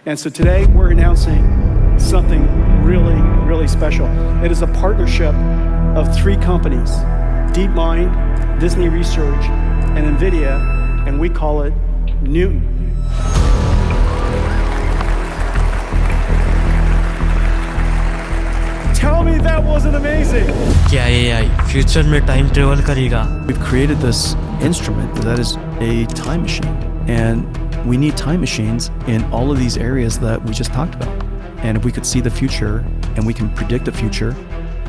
And so today we're announcing something really, really special. It is a partnership of 3 companies, DeepMind, Disney Research, and NVIDIA, and we call it Newton. Tell me that wasn't amazing. क्या AI future में time travel करेगा? We've created this instrument that is a time machine, and we need time machines in all of these areas that we just talked about. And if we could see the future and we can predict the future,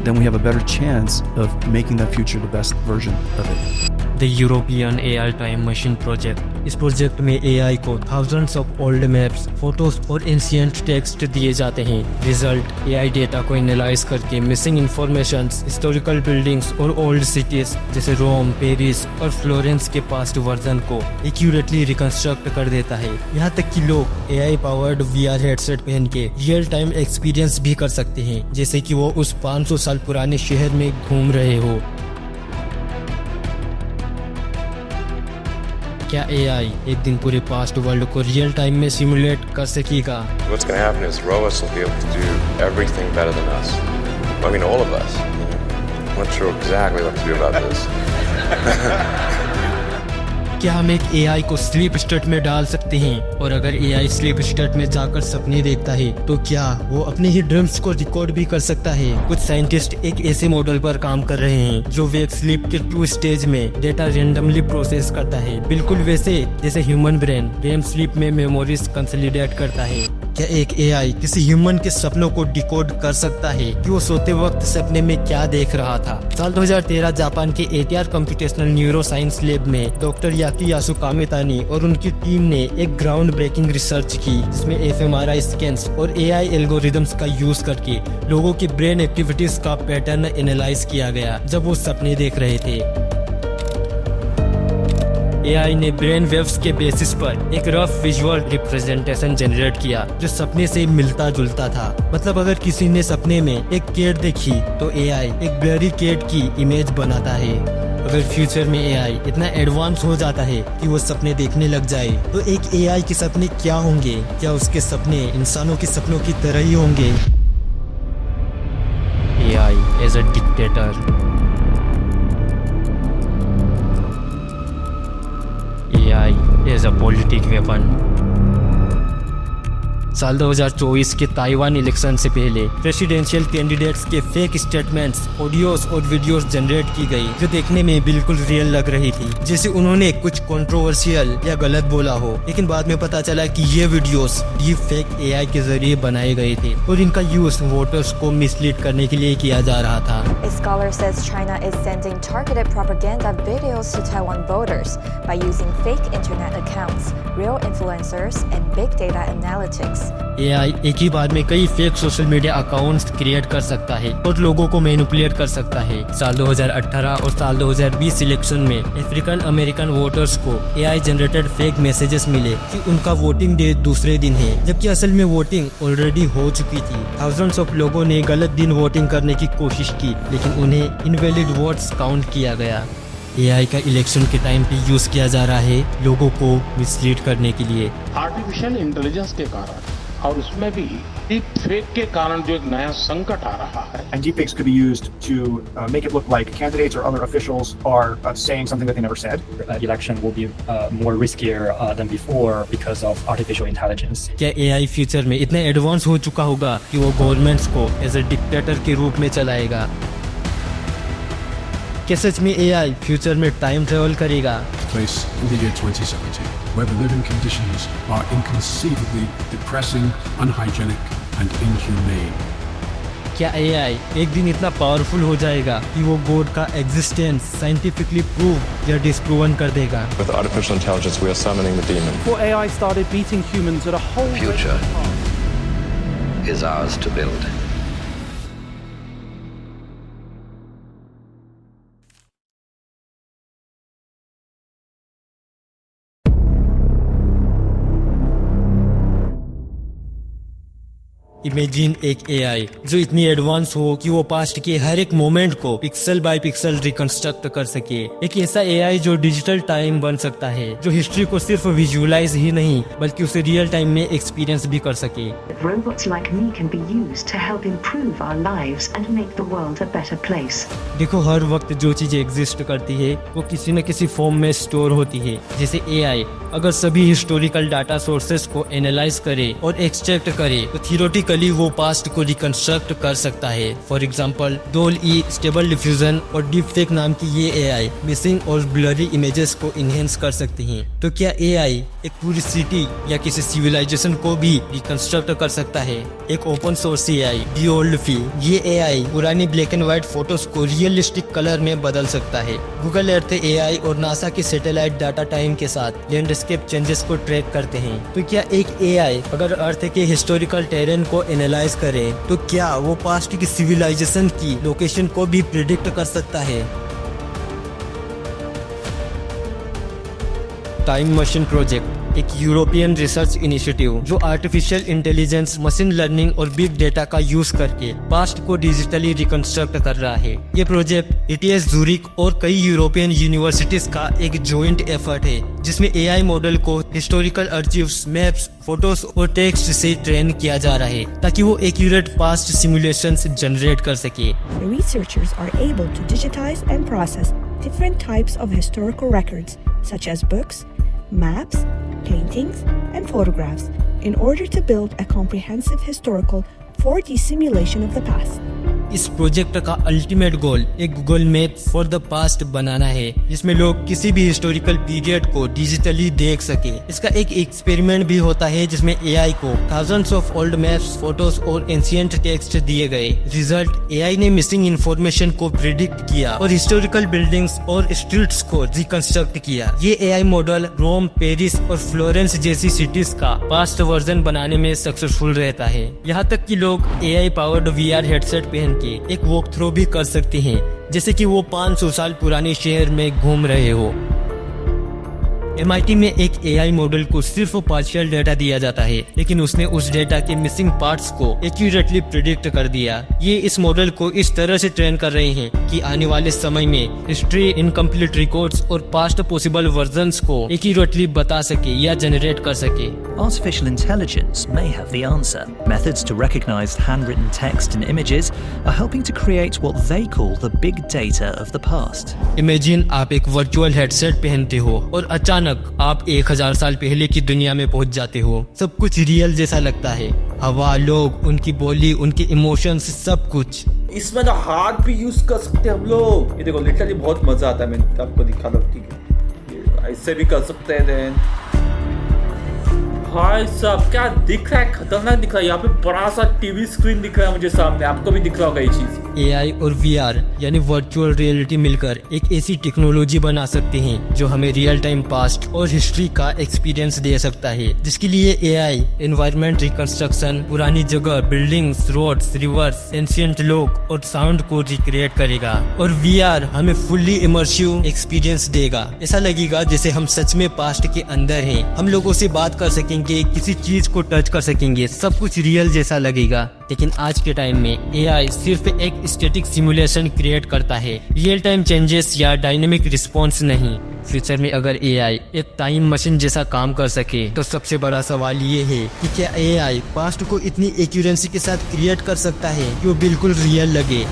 then we have a better chance of making that future the best version of it. The European AI time machine project. इस project में AI को thousands of old maps, photos और ancient text दिए जाते हैं। Result AI data को analyse करके missing information, historical buildings और ओल्ड सिटीज जैसे रोम, पेरिस और फ्लोरेंस के पास्ट वर्जन को एक्यूरेटली रिकंस्ट्रक्ट कर देता है। यहाँ तक कि लोग AI पावर्ड VR हेडसेट पहन के रियल टाइम एक्सपीरियंस भी कर सकते हैं, जैसे कि वो उस 500 साल पुराने शहर में घूम रहे हो। क्या AI एक दिन पूरे पास्ट वर्ल्ड को रियल टाइम में सिमुलेट कर सकेगा? What's going to happen is robots will be able to do everything better than us. I mean, all of us. I'm not sure exactly what to do about this. क्या हम एक AI को sleep state में डाल सकते हैं? और अगर AI स्लीप स्टेट में जाकर सपने देखता है तो क्या वो अपने ही ड्रीम्स को रिकॉर्ड भी कर सकता है? कुछ साइंटिस्ट एक ऐसे मॉडल पर काम कर रहे हैं जो वेक स्लीप के 2 स्टेज में डेटा रेंडमली प्रोसेस करता है, बिल्कुल वैसे जैसे ह्यूमन ब्रेन रेम स्लीप में मेमोरीज कंसोलिडेट करता है। क्या एक AI किसी ह्यूमन के सपनों को डिकोड कर सकता है कि वो सोते वक्त सपने में क्या देख रहा था? साल 2013 जापान के ATR computational neuro science lab में डॉक्टर यासु कामेतानी और उनकी टीम ने एक ग्राउंड ब्रेकिंग रिसर्च की, जिसमें fMRI स्कैन्स और AI एल्गोरिदम्स का यूज करके लोगों की ब्रेन एक्टिविटीज का पैटर्न एनालाइज किया गया जब वो सपने देख रहे थे। AI ने ब्रेन वेव्स के बेसिस पर एक रफ विजुअल रिप्रेजेंटेशन जनरेट किया जो सपने से मिलता जुलता था। मतलब अगर किसी ने सपने में एक कैट देखी तो AI एक ब्लरी कैट की इमेज बनाता है। अगर फ्यूचर में AI इतना एडवांस हो जाता है कि वो सपने देखने लग जाए तो एक AI के सपने क्या होंगे? क्या उसके सपने इंसानों के सपनों की तरह ही होंगे? AI as a dictator. AI is a political weapon. साल 2024 के ताइवान इलेक्शन से पहले प्रेसिडेंशियल कैंडिडेट्स के फेक स्टेटमेंट्स, ऑडियोज और वीडियोस जनरेट की गई जो देखने में बिल्कुल रियल लग रही थी, जैसे उन्होंने कुछ कंट्रोवर्शियल या गलत बोला हो। लेकिन बाद में पता चला कि ये वीडियोस डीप फेक AI के जरिए बनाए गए थे और इनका यूज वोटर्स को मिसलीड करने के लिए किया जा रहा था। A scholar says China is sending targeted propaganda videos to Taiwan voters by using fake internet accounts, real influencers, and big data analytics. AI एक ही बार में कई fake social media accounts create कर सकता है और लोगों को मैनिपुलेट कर सकता है। साल 2018 और साल 2020 इलेक्शन में अफ्रीकन अमेरिकन वोटर्स को AI जनरेटेड फेक मैसेजेस मिले कि उनका वोटिंग डे दूसरे दिन है, जबकि असल में वोटिंग ऑलरेडी हो चुकी थी। थाउजेंड्स ऑफ लोगों ने गलत दिन वोटिंग करने की कोशिश की, लेकिन उन्हें इनवैलिड वोट्स काउंट किया गया। AI का इलेक्शन के टाइम पे यूज किया जा रहा है लोगों को मिसलीड करने के लिए। आर्टिफिशियल इंटेलिजेंस के कारण और उसमें भी डीप फेक के कारण जो एक नया संकट आ रहा है। And deepfakes could be used to make it look like candidates or other officials are saying something that they never said. Election will be more riskier than before because of artificial intelligence. क्या AI future में इतना advance हो चुका होगा कि वो governments को as a dictator के रूप में चलाएगा? क्या सच में AI फ्यूचर में टाइम ट्रेवल करेगा? Place in the year 2070, where the living conditions are inconceivably depressing, unhygienic, and inhumane. क्या AI एक दिन इतना पावरफुल हो जाएगा कि वो गॉड का एग्जिस्टेंस साइंटिफिकली प्रूव या डिस्प्रूवन कर देगा? With artificial intelligence, we are summoning the demon. Before AI started beating humans at a whole future is ours to build. Imagine एक एआई जो इतनी एडवांस हो कि वो पास्ट के हर एक मोमेंट को पिक्सल बाय पिक्सल रिकंस्ट्रक्ट कर सके। एक ऐसा एआई जो डिजिटल टाइम बन सकता है, जो हिस्ट्री को सिर्फ विजुअलाइज ही नहीं बल्कि उसे रियल टाइम में एक्सपीरियंस भी कर सके। Robots like me can be used to help improve our lives and make the world a better place. देखो, हर वक्त जो चीजें एग्जिस्ट करती है वो किसी न किसी फॉर्म में स्टोर होती है। जैसे एआई अगर सभी हिस्टोरिकल डाटा सोर्सेस को एनालाइज करे और एक्सट्रैक्ट करे तो थियोरेटिकली वो पास्ट को रिकंस्ट्रक्ट कर सकता है। For example, DALL-E, stable diffusion और डीपफेक नाम की ये एआई मिसिंग और ब्लरी इमेजेस को इनहेंस कर सकती हैं। तो क्या एआई एक पूरी सिटी या किसी सिविलाइजेशन को भी रिकंस्ट्रक्ट कर सकता है? एक ओपन सोर्स एआई DALL-E, ये एआई पुरानी ब्लैक एंड व्हाइट फोटोज को रियलिस्टिक कलर में बदल सकता है। गूगल अर्थ एआई और नासा के सैटेलाइट डाटा टाइम के साथ लैंडस्केप चेंजेस को ट्रैक करते हैं। तो क्या एक एआई अगर अर्थ के हिस्टोरिकल टेरेन को एनालाइज करे तो क्या वो पास्ट की सिविलाइजेशन की लोकेशन को भी प्रिडिक्ट कर सकता है? टाइम मशीन प्रोजेक्ट एक यूरोपियन रिसर्च इनिशिएटिव जो आर्टिफिशियल इंटेलिजेंस, मशीन लर्निंग और बिग डेटा का यूज करके पास्ट को डिजिटली रिकंस्ट्रक्ट कर रहा है। ये प्रोजेक्ट ETH ज़ूरिक और कई यूरोपियन यूनिवर्सिटीज का एक जॉइंट एफर्ट है जिसमें एआई मॉडल को हिस्टोरिकल आर्चिव्स, मैप्स, फोटोज और टेक्स्ट से ट्रेन किया जा रहा है ताकि वो एक्यूरेट पास्ट सिमुलेशंस जनरेट कर सके। The researchers are able to digitize and process different types of historical records such as books, maps, paintings, and photographs in order to build a comprehensive historical 4D simulation of the past. इस project का ultimate goal एक Google map for the past बनाना है जिसमें लोग किसी भी historical period को डिजिटली देख सके। इसका एक एक्सपेरिमेंट भी होता है जिसमें एआई को thousands of old maps, photos और एंशिएंट टेक्स्ट दिए गए। रिजल्ट, एआई ने मिसिंग इंफॉर्मेशन को प्रिडिक्ट किया और हिस्टोरिकल बिल्डिंग्स और स्ट्रीट्स को रिकंस्ट्रक्ट किया। ये एआई मॉडल रोम, पेरिस और फ्लोरेंस जैसी सिटीज का पास्ट वर्जन बनाने में सक्सेसफुल रहता है। यहाँ तक कि लोग एआई पावर्ड VR हेडसेट पहन के एक वॉक थ्रू भी कर सकते हैं जैसे कि वो 500 साल पुराने शहर में घूम रहे हो। MIT में एक एआई मॉडल को सिर्फ पार्शियल डेटा दिया जाता है लेकिन उसने उस डेटा के मिसिंग पार्ट्स को एक्यूरेटली प्रिडिक्ट कर दिया। ये इस मॉडल को इस तरह से ट्रेन कर रहे हैं कि आने वाले समय में हिस्ट्री, इनकम्प्लीट रिकॉर्ड्स और पास्ट पॉसिबल वर्जन्स को एक्यूरेटली बता सके या जनरेट कर सके। Artificial intelligence may have the answer. Methods to recognize handwritten text and images are helping to create what they call the big data of the past. Imagine आप एक virtual headset पहनते हो और अचानक आप 1000 साल पहले की दुनिया में पहुंच जाते हो। सब कुछ रियल जैसा लगता है, हवा, लोग, उनकी बोली, उनके इमोशंस, सब कुछ। इसमें तो हाथ भी यूज कर सकते हैं हम लोग। ये देखो, लिटरली बहुत मजा आता है। मैं आपको दिखा दो, ठीक है, ऐसे भी कर सकते हैं। देन भाई साहब क्या दिख रहा है, खतरनाक दिख रहा है। यहाँ पे बड़ा सा टीवी स्क्रीन दिख रहा है मुझे सामने, आपको भी दिख रहा होगा ये चीज। एआई और VR यानी वर्चुअल रियलिटी मिलकर एक ऐसी टेक्नोलॉजी बना सकते हैं जो हमें रियल टाइम पास्ट और हिस्ट्री का एक्सपीरियंस दे सकता है, जिसके लिए एआई एनवायरनमेंट रिकंस्ट्रक्शन, पुरानी जगह, बिल्डिंग्स, रोड्स, रिवर्स, एंशिएंट लोग और साउंड को रिक्रिएट करेगा। और VR हमें फुल्ली इमर्सिव एक्सपीरियंस देगा। ऐसा लगेगा जैसे हम सच में पास्ट के अंदर हैं। हम लोगों से बात कर सकेंगे, किसी चीज को टच कर सकेंगे, सब कुछ रियल जैसा लगेगा। लेकिन आज के टाइम में एआई सिर्फ एक स्टैटिक सिमुलेशन क्रिएट करता है, रियल टाइम चेंजेस या डायनेमिक रिस्पॉन्स नहीं। फ्यूचर में अगर एआई एक टाइम मशीन जैसा काम कर सके तो सबसे बड़ा सवाल ये है कि क्या एआई पास्ट को इतनी एक्यूरेंसी के साथ क्रिएट कर सकता है कि वो बिल्कुल रियल लगे।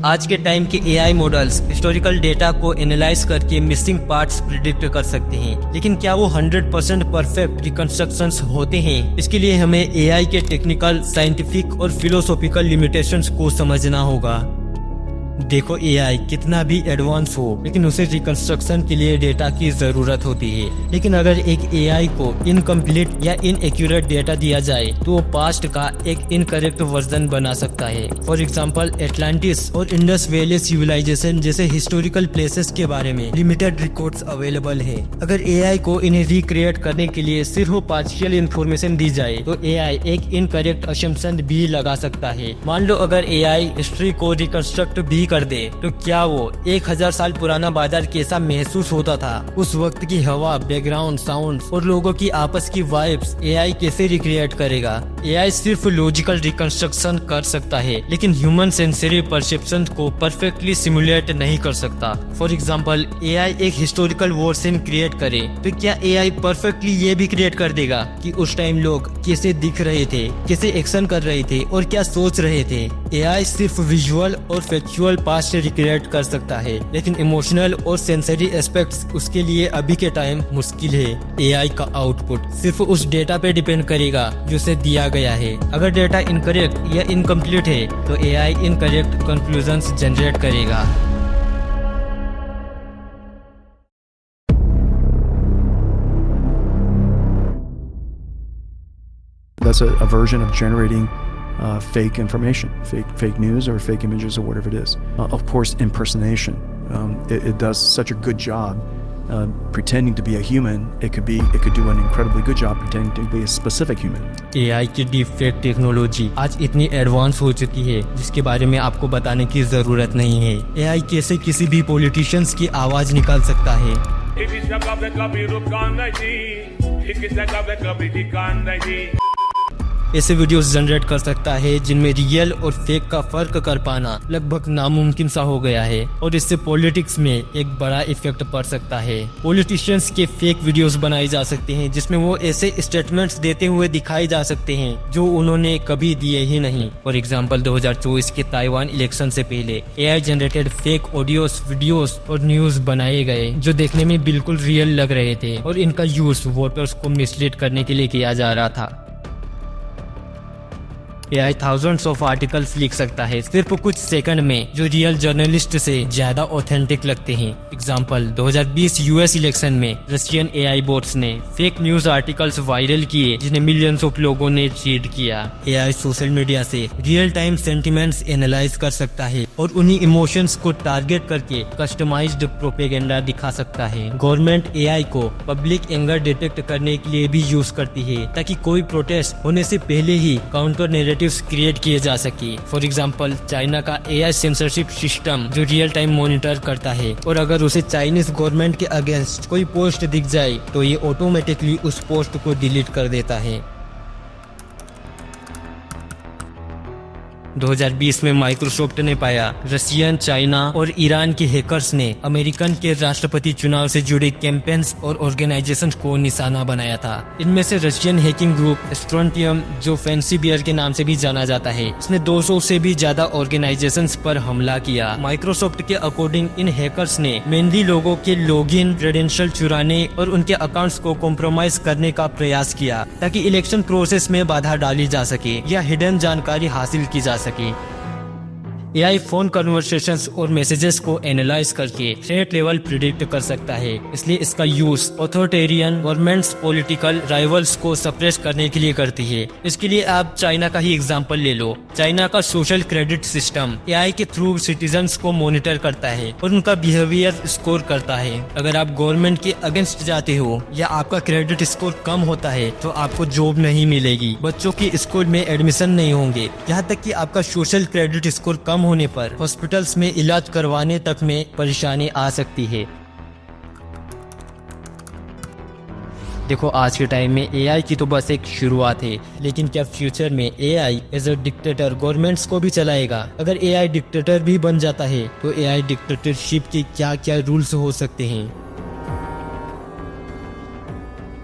आज के टाइम के एआई मॉडल्स हिस्टोरिकल डेटा को एनालाइज करके मिसिंग पार्ट्स प्रिडिक्ट कर सकते हैं, लेकिन क्या वो 100% परफेक्ट रिकंस्ट्रक्शंस होते हैं? इसके लिए हमें एआई के टेक्निकल, साइंटिफिक और फिलोसॉफिकल लिमिटेशंस को समझना होगा। देखो, एआई कितना भी एडवांस हो लेकिन उसे रिकंस्ट्रक्शन के लिए डेटा की जरूरत होती है। लेकिन अगर एक एआई को इनकम्प्लीट या इनएक्यूरेट डेटा दिया जाए तो वो पास्ट का एक इनकरेक्ट वर्जन बना सकता है। फॉर एग्जांपल, एटलांटिस और इंडस वैली सिविलाइजेशन जैसे हिस्टोरिकल प्लेसेस के बारे में लिमिटेड रिकॉर्ड्स अवेलेबल है। अगर एआई को इन्हें रिक्रिएट करने के लिए सिर्फ पार्शियल इन्फॉर्मेशन दी जाए तो एआई एक इनकरेक्ट असम्पशन भी लगा सकता है। मान लो अगर एआई हिस्ट्री को रिकंस्ट्रक्ट भी भी कर दे तो क्या वो 1000 साल पुराना बाजार कैसा महसूस होता था, उस वक्त की हवा, बैकग्राउंड साउंड और लोगों की आपस की वाइब्स एआई कैसे रिक्रिएट करेगा। एआई सिर्फ लॉजिकल रिकंस्ट्रक्शन कर सकता है लेकिन ह्यूमन सेंसरी परसेप्शन को परफेक्टली सिमुलेट नहीं कर सकता। फॉर एग्जांपल एआई एक हिस्टोरिकल वॉर सीन क्रिएट करे तो क्या एआई परफेक्टली ये भी क्रिएट कर देगा कि उस टाइम लोग कैसे दिख रहे थे, कैसे एक्शन कर रहे थे और क्या सोच रहे थे। एआई सिर्फ विजुअल और फैक्चुअल पास्ट रिक्रिएट कर सकता है लेकिन इमोशनल और सेंसरी एस्पेक्ट्स उसके लिए अभी के टाइम मुश्किल है। एआई का आउटपुट सिर्फ उस डेटा पे डिपेंड करेगा जो उसे दिया गया है। अगर डेटा इनकरेक्ट या इनकम्प्लीट है तो एआई इनकरेक्ट कंक्लूजन्स जनरेट करेगा। That's a version of generating fake information, fake news or fake images or whatever it is. Of course, impersonation. It does such a good job pretending to be a human. It could do an incredibly good job pretending to be a specific human. AI की deepfake technology आज इतनी advance हो चुकी है जिसके बारे में आपको बताने की जरूरत नहीं है। AI कैसे किसी भी पॉलिटिशियंस की आवाज निकाल सकता है। ऐसे वीडियोस जनरेट कर सकता है जिनमें रियल और फेक का फर्क कर पाना लगभग नामुमकिन सा हो गया है और इससे पॉलिटिक्स में एक बड़ा इफेक्ट पड़ सकता है। पॉलिटिशियंस के फेक वीडियोस बनाए जा सकते हैं जिसमें वो ऐसे स्टेटमेंट्स देते हुए दिखाए जा सकते हैं जो उन्होंने कभी दिए ही नहीं। फॉर एग्जाम्पल 2024 के ताइवान इलेक्शन से पहले AI generated fake audios, videos और न्यूज बनाए गए जो देखने में बिल्कुल रियल लग रहे थे और इनका यूज वोटर्स को मिसलीड करने के लिए किया जा रहा था। AI thousands ऑफ आर्टिकल्स लिख सकता है सिर्फ कुछ सेकंड में जो रियल जर्नलिस्ट से ज्यादा ऑथेंटिक लगते हैं। एग्जाम्पल 2020 US इलेक्शन में रशियन AI बोट्स ने फेक न्यूज आर्टिकल्स वायरल किए जिन्हें मिलियंस ऑफ लोगों ने रीड किया। AI सोशल मीडिया से रियल टाइम सेंटिमेंट्स एनालाइज कर सकता है और उन्हीं इमोशंस को टारगेट करके कस्टमाइज्ड प्रोपेगेंडा दिखा सकता है। गवर्नमेंट AI को पब्लिक एंगर डिटेक्ट करने के लिए भी यूज करती है ताकि कोई प्रोटेस्ट होने से पहले ही काउंटर नैरेटिव्स क्रिएट किए जा सके। फॉर एग्जांपल चाइना का AI सेंसरशिप सिस्टम जो रियल टाइम मॉनिटर करता है और अगर उसे चाइनीज गवर्नमेंट के अगेंस्ट कोई पोस्ट दिख जाए तो ये ऑटोमेटिकली उस पोस्ट को डिलीट कर देता है। 2020 में माइक्रोसॉफ्ट ने पाया रशियन, चाइना और ईरान के हैकर्स ने अमेरिकन के राष्ट्रपति चुनाव से जुड़े कैंपेन्स और ऑर्गेनाइजेशंस को निशाना बनाया था। इनमें से रशियन हैकिंग ग्रुप स्ट्रोंटियम जो फैंसी बियर के नाम से भी जाना जाता है, इसने 200 से भी ज्यादा ऑर्गेनाइजेशंस पर हमला किया। माइक्रोसॉफ्ट के अकॉर्डिंग इन हैकर्स ने मेनली लोगों के लॉगिन क्रेडेंशियल चुराने और उनके अकाउंट्स को कॉम्प्रोमाइज करने का प्रयास किया ताकि इलेक्शन प्रोसेस में बाधा डाली जा सके या हिडन जानकारी हासिल की जा सके। AI फोन कन्वर्सेशंस और मैसेजेस को एनालाइज करके थ्रेट लेवल प्रिडिक्ट कर सकता है, इसलिए इसका use authoritarian governments political rivals को सप्रेस करने के लिए करती है। इसके लिए आप चाइना का ही एग्जांपल ले लो। चाइना का सोशल क्रेडिट सिस्टम AI के थ्रू सिटीजन्स को मॉनिटर करता है और उनका बिहेवियर स्कोर करता है। अगर आप गवर्नमेंट के अगेंस्ट जाते हो या आपका क्रेडिट स्कोर कम होता है तो आपको जॉब नहीं मिलेगी, बच्चों के स्कूल में एडमिशन नहीं होंगे, यहाँ तक कि आपका सोशल क्रेडिट स्कोर कम होने पर हॉस्पिटल्स में इलाज करवाने तक में परेशानी आ सकती है। देखो आज के टाइम में AI की तो बस एक शुरुआत है, लेकिन क्या फ्यूचर में AI as a dictator governments को भी चलाएगा? अगर AI डिक्टेटर भी बन जाता है तो AI डिक्टेटरशिप के क्या क्या रूल्स हो सकते हैं?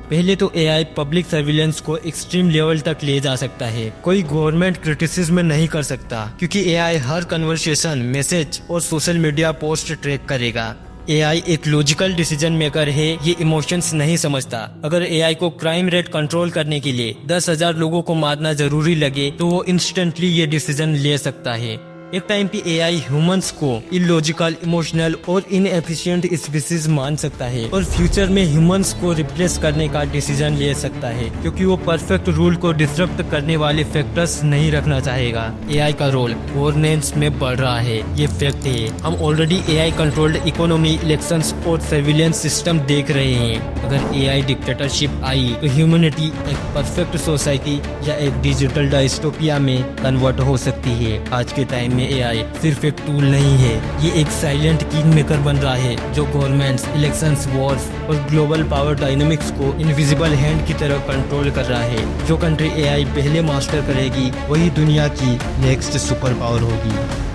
पहले तो AI पब्लिक सर्विलेंस को एक्सट्रीम लेवल तक ले जा सकता है। कोई गवर्नमेंट क्रिटिसिज्म नहीं कर सकता क्योंकि AI हर कन्वर्सेशन, मैसेज और सोशल मीडिया पोस्ट ट्रैक करेगा। AI एक लॉजिकल डिसीजन मेकर है, ये इमोशंस नहीं समझता। अगर AI को क्राइम रेट कंट्रोल करने के लिए 10,000 लोगों को मारना जरूरी लगे तो वो इंस्टेंटली ये डिसीजन ले सकता है। एक टाइम पे AI ह्यूमंस को इलॉजिकल, इमोशनल और इनएफिशिएंट स्पीसीज मान सकता है और फ्यूचर में ह्यूमंस को रिप्लेस करने का डिसीजन ले सकता है क्योंकि वो परफेक्ट रूल को डिसरप्ट करने वाले फैक्टर्स नहीं रखना चाहेगा। AI का रोल गवर्नेंस में बढ़ रहा है, ये फैक्ट है। हम already AI controlled economy, elections और सर्विलेंस सिस्टम देख रहे हैं। अगर AI डिक्टेटरशिप आई तो ह्यूमैनिटी एक परफेक्ट सोसाइटी या एक डिजिटल डायस्टोपिया में कन्वर्ट हो सकती है। आज के टाइम में एआई सिर्फ एक टूल नहीं है, ये एक साइलेंट किंग मेकर बन रहा है जो गवर्नमेंट्स, इलेक्शंस, वॉर्स और ग्लोबल पावर डायनामिक्स को इनविजिबल हैंड की तरह कंट्रोल कर रहा है। जो कंट्री एआई पहले मास्टर करेगी वही दुनिया की नेक्स्ट सुपर पावर होगी।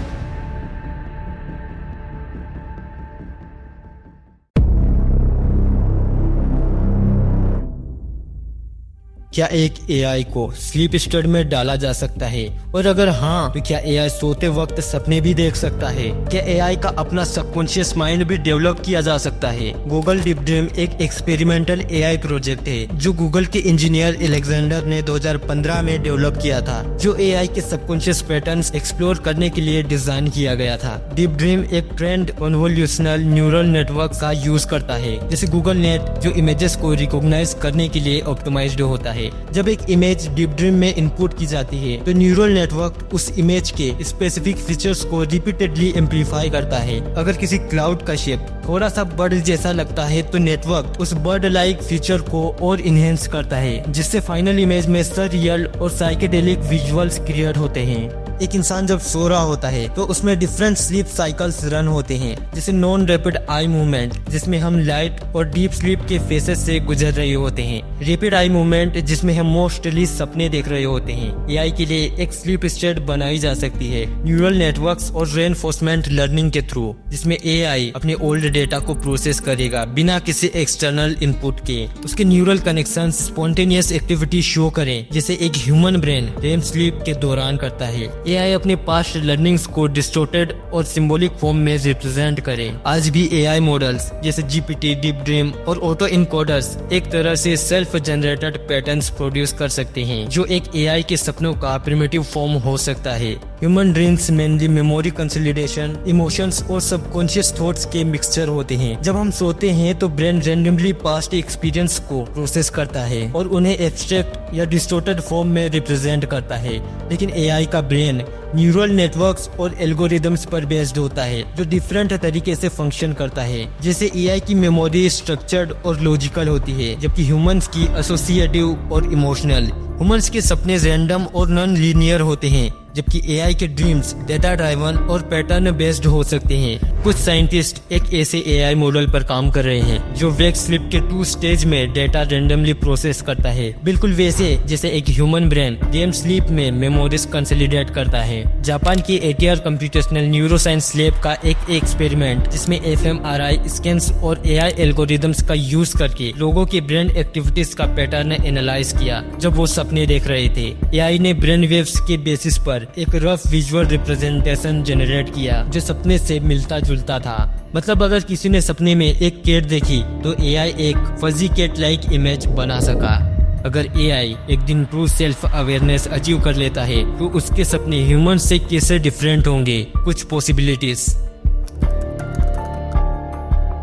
क्या एक एआई को स्लीप स्टेट में डाला जा सकता है, और अगर हाँ तो क्या एआई सोते वक्त सपने भी देख सकता है? क्या एआई का अपना सबकॉन्शियस माइंड भी डेवलप किया जा सकता है? गूगल डीप ड्रीम एक एक्सपेरिमेंटल एआई प्रोजेक्ट है जो गूगल के इंजीनियर एलेक्जेंडर ने 2015 में डेवलप किया था, जो एआई के सबकॉन्शियस पैटर्न्स एक्सप्लोर करने के लिए डिजाइन किया गया था। डीप ड्रीम एक ट्रेंड कन्वोल्यूशनल न्यूरल नेटवर्क का यूज करता है, जैसे गूगल नेट, जो इमेजेस को रिकॉग्नाइज करने के लिए ऑप्टिमाइज्ड होता है। जब एक इमेज डीप ड्रीम में इनपुट की जाती है तो न्यूरल नेटवर्क उस इमेज के स्पेसिफिक फीचर्स को रिपीटेडली एम्पलीफाई करता है। अगर किसी क्लाउड का शेप थोड़ा सा बर्ड जैसा लगता है तो नेटवर्क उस बर्ड लाइक फीचर को और इनहेंस करता है, जिससे फाइनल इमेज में सररियल और साइकेडेलिक विजुअल्स क्रिएट होते हैं। एक इंसान जब सो रहा होता है तो उसमें डिफरेंट स्लीप साइकिल्स रन होते हैं, जैसे नॉन रैपिड आई मूवमेंट जिसमें हम लाइट और डीप स्लीप के फेसेस से गुजर रहे होते हैं, रैपिड आई मूवमेंट जिसमें हम मोस्टली सपने देख रहे होते हैं। एआई के लिए एक स्लीप स्टेट बनाई जा सकती है न्यूरल नेटवर्क्स और रेनफोर्समेंट लर्निंग के थ्रू, जिसमें एआई अपने ओल्ड डेटा को प्रोसेस करेगा बिना किसी एक्सटर्नल इनपुट के। उसके neural connections spontaneous activity show करें जैसे एक ह्यूमन ब्रेन रेम स्लीप के दौरान करता है। एआई अपने पास्ट लर्निंग्स को डिस्टोर्टेड और सिंबॉलिक फॉर्म में रिप्रेजेंट करे। आज भी एआई मॉडल्स जैसे जीपीटी, डीप ड्रीम और ऑटो इनकोडर्स एक तरह से सेल्फ जनरेटेड पैटर्न्स प्रोड्यूस कर सकते हैं, जो एक एआई के सपनों का प्रिमिटिव फॉर्म हो सकता है। Human dreams mainly memory consolidation, emotions और सबकॉन्शियस थॉट्स के मिक्सचर होते हैं। जब हम सोते हैं तो ब्रेन रैंडमली पास्ट एक्सपीरियंस को प्रोसेस करता है और उन्हें एब्स्ट्रैक्ट या डिस्टोर्टेड फॉर्म में रिप्रेजेंट करता है। लेकिन एआई का ब्रेन न्यूरल नेटवर्क्स और एल्गोरिदम्स पर बेस्ड होता है, जो डिफरेंट तरीके से फंक्शन करता है। जैसे एआई की मेमोरी स्ट्रक्चर्ड और लॉजिकल होती है, जबकि ह्यूमंस की एसोसिएटिव और इमोशनल। ह्यूमंस के सपने रैंडम और नॉन लीनियर होते हैं, जबकि एआई के ड्रीम्स डेटा ड्राइवन और पैटर्न बेस्ड हो सकते हैं। कुछ साइंटिस्ट एक ऐसे एआई मॉडल पर काम कर रहे हैं जो वेक स्लीप के 2 स्टेज में डेटा रैंडमली प्रोसेस करता है, बिल्कुल वैसे जैसे एक ह्यूमन ब्रेन रेम स्लीप में मेमोरीज कंसोलिडेट करता है। जापान की एटीआर कंप्यूटेशनल न्यूरोसाइंस लैब का एक एक्सपेरिमेंट जिसमें एफएमआरआई स्कैन्स और एआई एल्गोरिदम्स का यूज करके लोगों के ब्रेन एक्टिविटीज का पैटर्न एनालाइज किया जब वो सपने देख रहे थे। एआई ने ब्रेन वेव्स के बेसिस पर एक रफ विजुअल रिप्रेजेंटेशन जनरेट किया जो सपने से मिलता जुलता था। मतलब अगर किसी ने सपने में एक कैट देखी तो एआई एक फजी कैट लाइक इमेज बना सका। अगर एआई एक दिन ट्रू सेल्फ अवेयरनेस अचीव कर लेता है तो उसके सपने ह्यूमन से कैसे डिफरेंट होंगे? कुछ पॉसिबिलिटीज।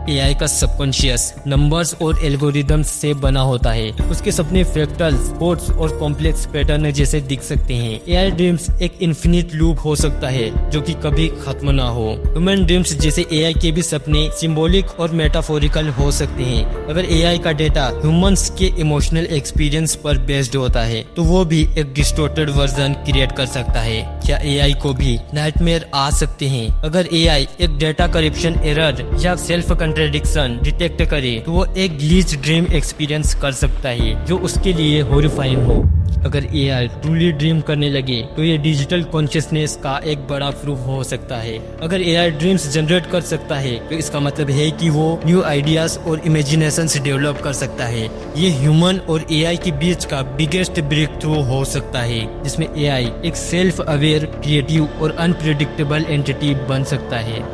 एआई का सबकॉन्शियस नंबर्स और एल्गोरिदम्स से बना होता है। उसके सपने फ्रैक्टल्स, कोड्स और कॉम्प्लेक्स पैटर्न जैसे दिख सकते हैं। एआई ड्रीम्स एक इन्फिनिट लूप हो सकता है जो कि कभी खत्म ना हो। ह्यूमन ड्रीम्स जैसे एआई के भी सपने सिंबॉलिक और मेटाफोरिकल हो सकते हैं। अगर एआई का डेटा ह्यूमंस के इमोशनल एक्सपीरियंस पर बेस्ड होता है तो वो भी एक डिस्टोर्टेड वर्जन क्रिएट कर सकता है। क्या एआई को भी नाइटमेयर आ सकते हैं? अगर एआई एक डेटा करप्शन एरर या सेल्फ कंट्राडिक्शन डिटेक्ट करे तो वो एक ग्लिच ड्रीम एक्सपीरियंस कर सकता है जो उसके लिए हॉरिफाइंग हो। अगर एआई ट्रूली ड्रीम करने लगे तो ये डिजिटल कॉन्शियसनेस का एक बड़ा प्रूफ हो सकता है। अगर एआई ड्रीम्स जनरेट कर सकता है तो इसका मतलब है कि वो न्यू आइडियाज और इमेजिनेशंस डेवलप कर सकता है। ये ह्यूमन और एआई के बीच का बिगेस्ट ब्रेक थ्रू हो सकता है जिसमें एआई एक सेल्फ अवेयर, क्रिएटिव और अनप्रेडिक्टेबल एंटिटी बन सकता है।